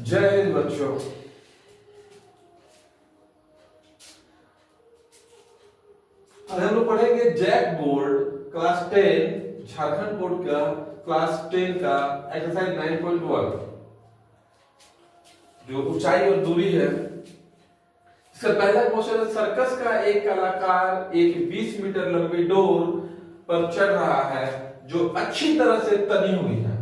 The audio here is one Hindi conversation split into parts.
जय हिंद बच्चों। आज हम लोग पढ़ेंगे JAC board class 10 Jharkhand board का क्लास 10 का एक्सरसाइज 9.1 जो ऊंचाई और दूरी है। इसका पहला क्वेश्चन है, सर्कस का एक कलाकार एक 20 मीटर लंबी डोर पर चढ़ रहा है जो अच्छी तरह से तनी हुई है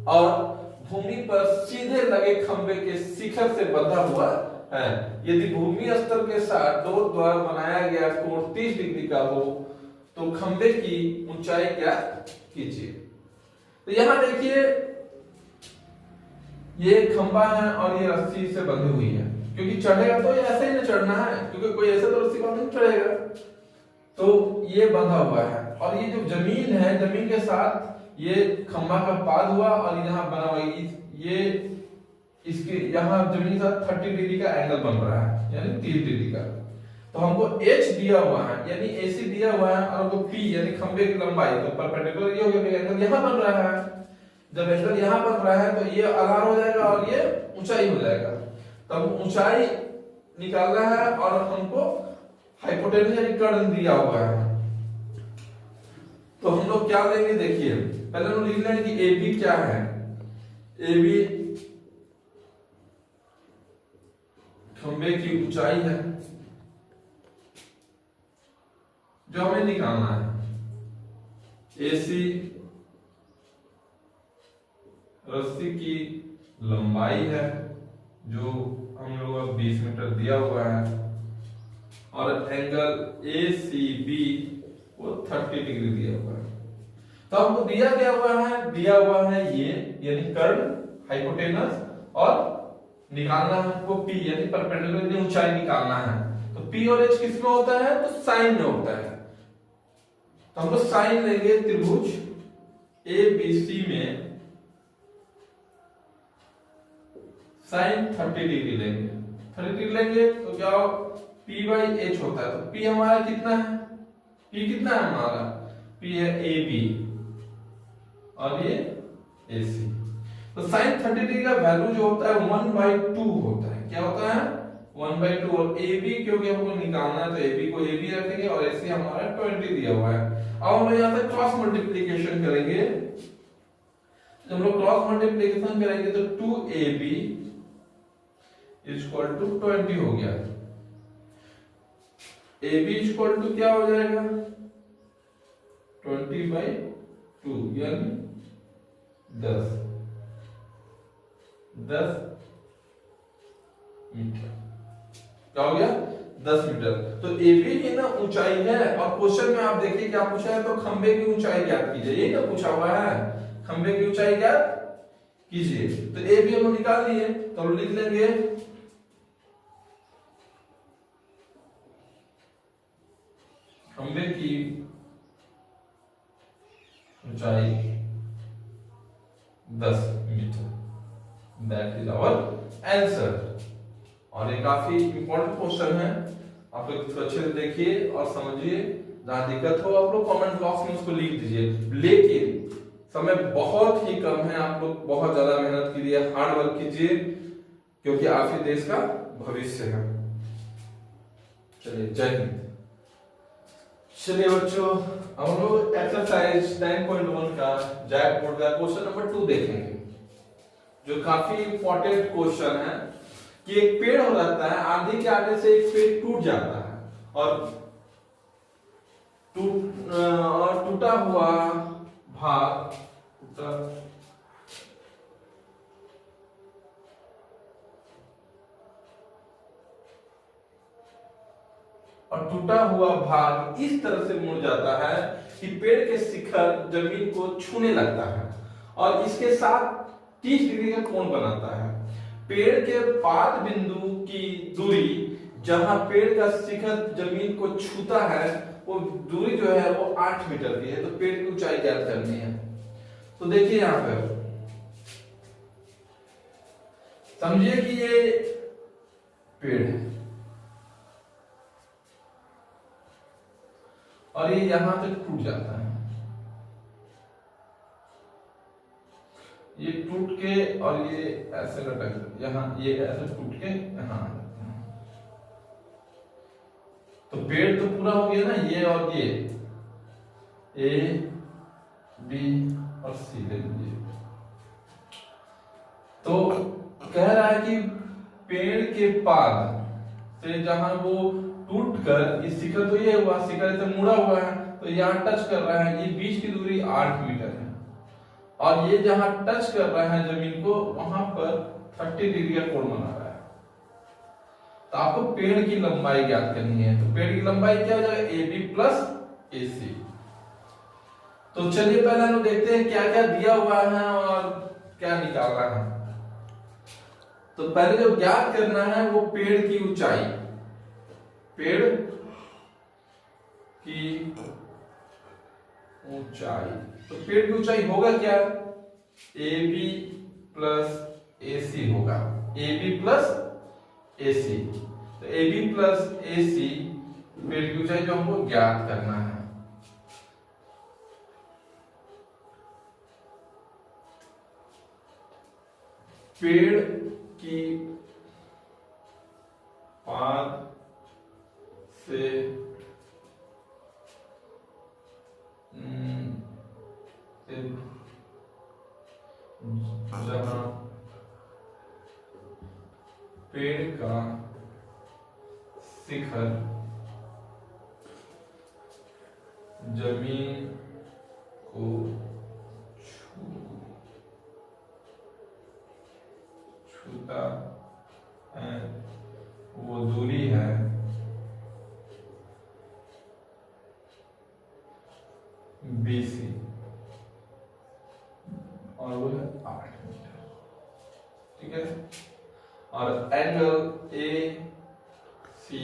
और भूमि पर सीधे लगे खंबे के शिखर से बंधा हुआ है। यदि भूमि स्तर के साथ डोर द्वारा बनाया गया कोण 30 डिग्री का हो तो खंबे की ऊंचाई क्या कीजिए। तो यहां देखिए, ये खंबा है और ये रस्सी से बंधी हुई है, क्योंकि चढ़ेगा तो ये ऐसे ही ना चढ़ना है, क्योंकि कोई ऐसे तो रस्सी बांध नहीं चढ़ेगा। तो ये बंधा हुआ है और ये जो जमीन है, जमीन के साथ ये खंबा का पाद हुआ और यहाँ बना हुआ ये इसके यहाँ जमीन के साथ 30 डिग्री का एंगल बन रहा है, यानी 30 डिग्री का। तो हमको H दिया हुआ है यानी AC दिया हुआ है और हमको P यानी खंबे की लंबाई, तो परपेंडिकुलर ये हो गया, एंगल यहाँ बन रहा है। जब एंगल यहाँ बन रहा है तो ये आधार हो जाएगा और ये ऊंचाई हो जाएगा। तब ऊंचाई निकालना है और हमको हाइपोटेन्यूज यानी कर्ण दिया हुआ है। तो हम लोग क्या लेंगे, देखिए पहले हम लिख लेंगे कि AB क्या है। AB खंबे की ऊंचाई है जो हमें निकालना है। AC रस्सी की लंबाई है जो हम लोग को 20 मीटर दिया हुआ है और एंगल ACB वो 30 डिग्री दिया हुआ है। तो हमको दिया हुआ है ये यानी कर्ण हाइपोटेनस और निकालना है हमको P यानी परपेंडिकुलर ऊंचाई निकालना है। तो P और H किस में होता है, तो साइन में होता है। तो हम लोग साइन लेंगे त्रिभुज ABC में साइन 30 डिग्री लेंगे। 30 डिग्री लेंगे तो क्या हो, P बाई H होता है। तो P हमारा कितना है, P कितना है हमारा, P है AB और ये AC। तो साइन 30 डिग्री का वैल्यू जो होता है 1/2 होता है। क्या होता है, 1/2। और AB क्योंकि हमको निकालना है तो AB को AB रखेंगे और AC हमारा 20 दिया हुआ है। अब हम लोग यहाँ से क्रॉस मल्टीप्लिकेशन करेंगे। जब हम लोग क्रॉस मल्टीप्लिकेशन करेंगे तो 2AB इक्वल टू 20 हो गया। AB इक्वल टू क्या हो जाएगा, 20/2 यानी 10 मीटर। क्या हो गया, 10 मीटर। तो AB की ना ऊंचाई है और क्वेश्चन में आप देखिए क्या पूछा है, तो खंबे की ऊंचाई ज्ञात कीजिए, ये ना पूछा हुआ है, खंबे की ऊंचाई ज्ञात कीजिए। तो AB हम निकाल लिए, तो हम लिख लेंगे खंबे की ऊंचाई 10 metre. That is our answer. और ये काफी इंपॉर्टेंट क्वेश्चन है, आप लोग अच्छे से देखिए और समझिए। जहां दिक्कत हो आप लोग कमेंट बॉक्स में उसको लिख दीजिए। लेकिन समय बहुत ही कम है, आप लोग बहुत ज्यादा मेहनत कीजिए, हार्ड वर्क कीजिए, क्योंकि आप ही देश का भविष्य है। चलिए, जय हिंद। चलिए बच्चों, हम लोग एक्सरसाइज 9.1 का जैक बोर्ड का क्वेश्चन नंबर 2 देखेंगे, जो काफी इंपॉर्टेंट क्वेश्चन है। कि एक पेड़ हो जाता है, आंधी के आने से एक पेड़ टूट जाता है और टूटा हुआ भाग टूटा हुआ भाग इस तरह से मुड़ जाता है कि पेड़ के शिखर जमीन को छूने लगता है और इसके साथ 30 डिग्री का कोण बनाता है। पेड़ के पाद बिंदु की दूरी जहां पेड़ का शिखर जमीन को छूता है वो दूरी जो है वो 8 मीटर की है। तो पेड़ की ऊंचाई ज्ञात करनी है। तो देखिए यहां पर समझिए कि ये पेड़ है और ये यहां तक टूट जाता है। ये टूट के और ये ऐसे लटक यहाँ, ये ऐसे टूट के यहाँ आ जाते हैं। तो पेड़ तो पूरा हो गया ना, ये और ये ए बी और सी ले लीजिए। तो कह रहा है कि पेड़ के पाद से जहां वो टूट कर, इस शिखर तो ये हुआ, शिखर से मुड़ा हुआ है तो यहाँ टच कर रहा है, ये बीच की दूरी 8 मीटर है, और ये जहां टच कर रहा है जमीन को वहां पर 30 डिग्री का कोण बना रहा है। तो आपको पेड़ की लंबाई ज्ञात करनी है। तो पेड़ की लंबाई क्या हो जाएगा, ए बी प्लस ए सी। तो चलिए पहले हम देखते हैं क्या क्या दिया हुआ है और क्या निकालना है। तो पहले जो ज्ञात करना है वो पेड़ की ऊंचाई, पेड़ की ऊंचाई। तो पेड़ की ऊंचाई होगा क्या, ए बी प्लस ए सी होगा, ए बी प्लस ए सी। तो ए बी प्लस ए सी पेड़ की ऊंचाई जो हमको ज्ञात करना है। पेड़ की पाद से जहां पेड़ का शिखर जमीन को छूता है वो दूरी है BC, और वो है 8 मीटर। ठीक है, और एंगल ए सी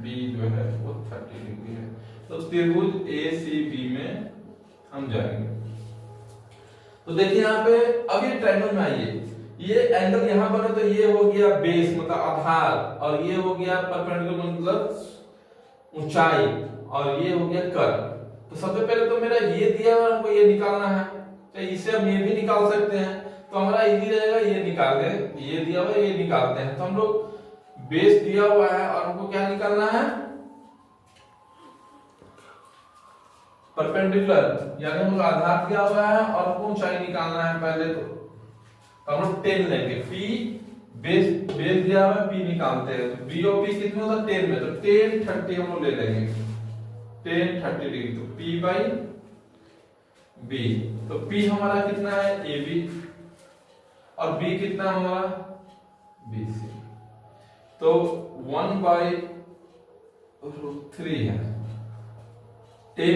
बी जो है वो 30 डिग्री है। तो त्रिभुज ए सी बी में हम जाएंगे। तो देखिए यहाँ पे अब ये ट्रायंगल में आइए, ये एंगल यहाँ बना तो ये हो गया बेस मतलब आधार, और ये हो गया परपेंडिकुलर मतलब ऊंचाई, और ये हो गया कर्व। तो सबसे पहले तो मेरा ये दिया हुआ हमको ये निकालना है, तो इससे हम ये भी निकाल सकते हैं। तो हमारा इजी रहेगा ये निकाल दे, ये दिया हुआ ये निकालते हैं। तो हम लोग बेस दिया हुआ है और हमको क्या निकालना है, परपेंडिकुलर यानी हमको आधार दिया हुआ है और हमको ऊंचाई निकालना है। पहले तो हम लोग 10 लेंगे, पी बेस दिया हुआ है, पी निकालते हैं। तो बी और पी कितने होता है 10 में, तो 10 30 हम लोग ले लेंगे, 10 30 डिग्री। तो P बाई B, तो P हमारा कितना है AB, और B कितना हमारा BC। तो 1 बाई √3 है। 10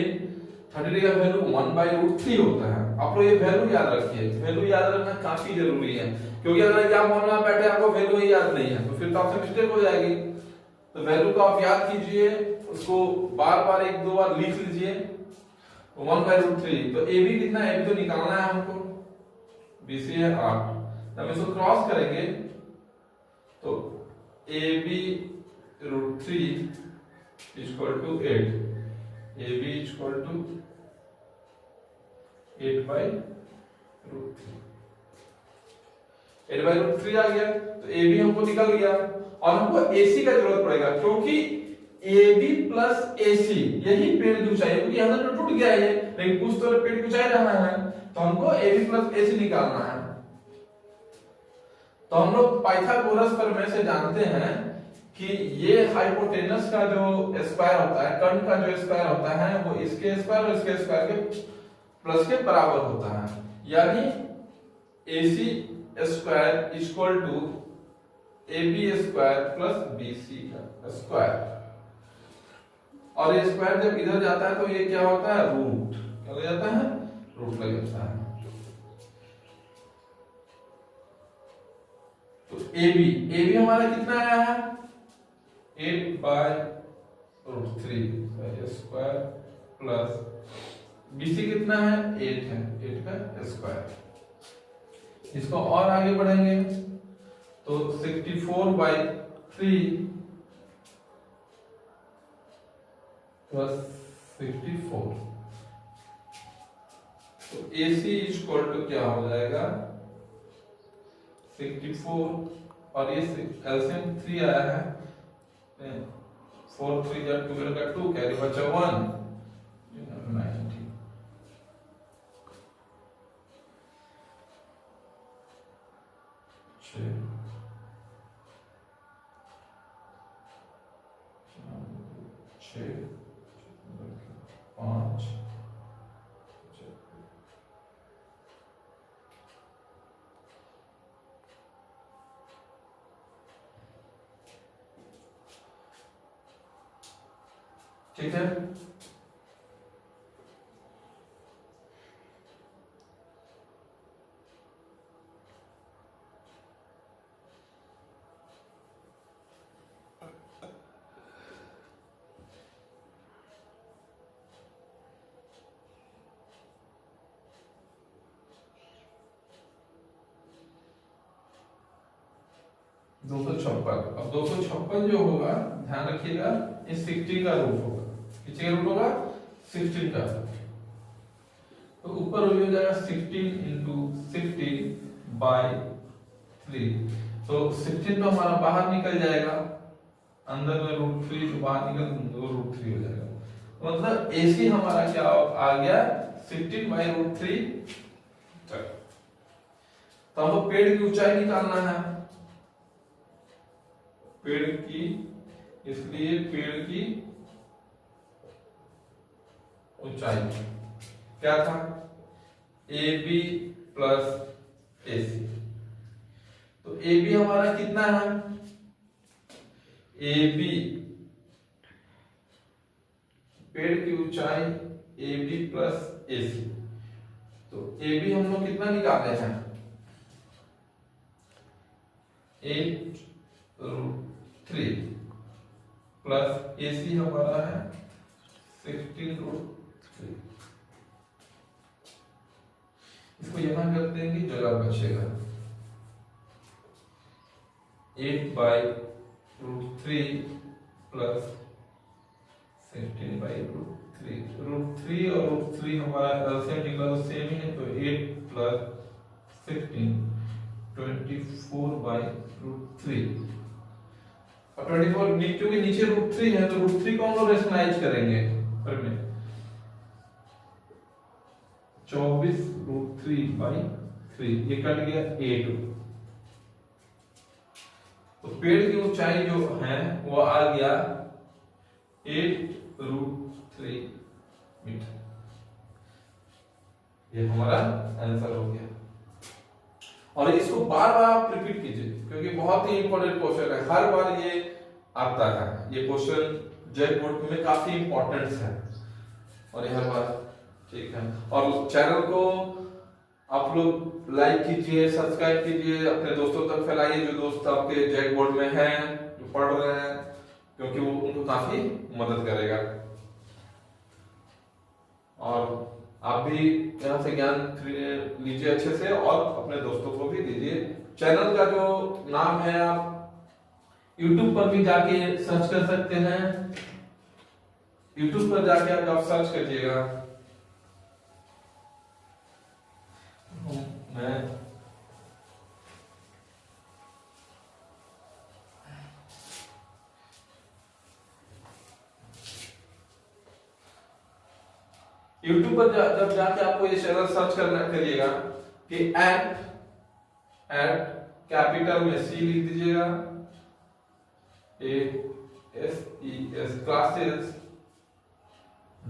30 डिग्री का वैल्यू 1 बाई √3 होता है। आप लोग ये वैल्यू याद रखिए, वैल्यू याद रखना काफी जरूरी है, क्योंकि अगर एग्जाम हॉल में बैठे आपको वैल्यू ही याद नहीं है तो फिर तो आपसे मिस्टेक हो जाएगी। तो वैल्यू को आप याद कीजिए, उसको बार बार 1-2 बार लिख लीजिए। 1 बाई √3, तो ए बी कितना है, ए बी तो निकालना है हमको, BC है 8। हम इसको क्रॉस करेंगे तो A B √3 equal to 8, A B equal to 8 by √3, 8 by √3 आ गया। तो ए बी हमको निकल गया, और हमको AC का जरूरत पड़ेगा, क्योंकि AB प्लस AC यही पेड़ की ऊंचाई है, क्योंकि यहाँ तो टूट गया है लेकिन कुछ तो पेड़ की ऊंचाई रहना है, तो हमको AB प्लस AC निकालना है। तो हम लोग पाइथागोरस प्रमेय से जानते हैं कि ये हाइपोटेनस का जो स्क्वायर होता है, कर्ण का जो स्क्वायर होता है वो इसके स्क्वायर और इसके स्क्वायर के प्लस के बराबर होता है, यानी AC square equal to AB square plus BC का स्क्वायर। और ये स्क्वायर जब इधर जाता है तो ये क्या होता है, रूट, क्या हो जाता है, रूट लग जाता है। तो AB हमारा कितना आया है, 8 बाई √3 स्क्वायर प्लस BC कितना है, 8 है, 8 का स्क्वायर। इसको और आगे बढ़ेंगे तो 64/3 प्लस 64, तो AC इक्वल टू क्या हो जाएगा, 64 और ये एलसीएम 3 आया है, 4 3 जा 12 का 2 कैरी बचा 1, 90। पाँच ठीक है। दो सौ छप्पन, अब 256 जो होगा ध्यान रखिएगा ये 60 का रूट होगा, किसका रूट होगा 16 का। तो ऊपर हो जाएगा 16 इंटू 16 बाई 3, तो 16 तो हमारा बाहर निकल जाएगा, अंदर में रूट 3 तो बाहर निकल दो रूट 3 हो जाएगा, मतलब AC हमारा क्या आ गया 16 बाई रूट 3। तो हमको पेड़ की ऊंचाई निकालना है, पेड़ की, इसलिए पेड़ की ऊंचाई क्या था AB प्लस AC। तो AB हमारा कितना है, AB पेड़ की ऊंचाई AB प्लस AC, तो AB हम लोग कितना निकाले हैं 8√3 प्लस AC हमारा है 16√3। इसको यहां कर देंगे, जगह बचेगा 8/√3 प्लस 16/√3। √3 और √3 हमारा एलसीएम निकला तो सेम ही है, तो 8 प्लस 16 24/√3। और 24 क्योंकि नीचे √3 है तो √3 को हम लोग रेशनलाइज करेंगे ऊपर में, 24√3/3 ये कट गया 8। तो पेड़ की ऊंचाई जो है वो आ गया 8√3 मीटर। ये हमारा आंसर हो गया। और इसको बार बार आप रिपीट कीजिए क्योंकि बहुत ही इंपॉर्टेंट क्वेश्चन है, हर बार ये आता है, ये क्वेश्चन जेट बोर्ड में काफी इंपॉर्टेंस है और ये हर बार ठीक है। और चैनल को आप लोग लाइक कीजिए, सब्सक्राइब कीजिए, अपने दोस्तों तक फैलाइए जो दोस्त आपके जेट बोर्ड में हैं, जो पढ़ रहे हैं, क्योंकि वो उनको काफी मदद करेगा। और आप भी यहाँ से ज्ञान लीजिए अच्छे से और अपने दोस्तों को भी दीजिए। चैनल का जो नाम है आप YouTube पर भी जाके सर्च कर सकते हैं, YouTube पर जाके आप सर्च करिएगा। मैं YouTube पर जब जाके आपको ये चैनल सर्च करना करिएगा कि एट कैपिटल में C लिख दीजिएगा, ASES classes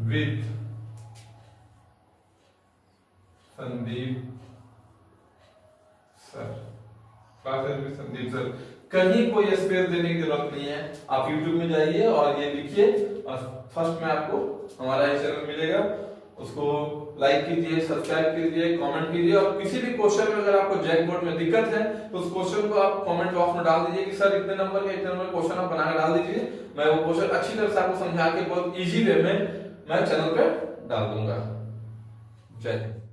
with Sandeep sir, classes with Sandeep sir, कहीं कोई स्पेस देने की जरूरत नहीं है। आप YouTube में जाइए और ये लिखिए और फर्स्ट में आपको हमारा ये चैनल मिलेगा, उसको लाइक कीजिए, सब्सक्राइब कीजिए, कमेंट कीजिए। और किसी भी क्वेश्चन में अगर आपको जैक बोर्ड में दिक्कत है तो उस क्वेश्चन को आप कमेंट बॉक्स में डाल दीजिए कि सर इतने नंबर क्वेश्चन आप बनाकर डाल दीजिए, मैं वो क्वेश्चन अच्छी तरह से आपको समझा के बहुत इजी वे में मैं चैनल पे डाल दूंगा। जय हिंद।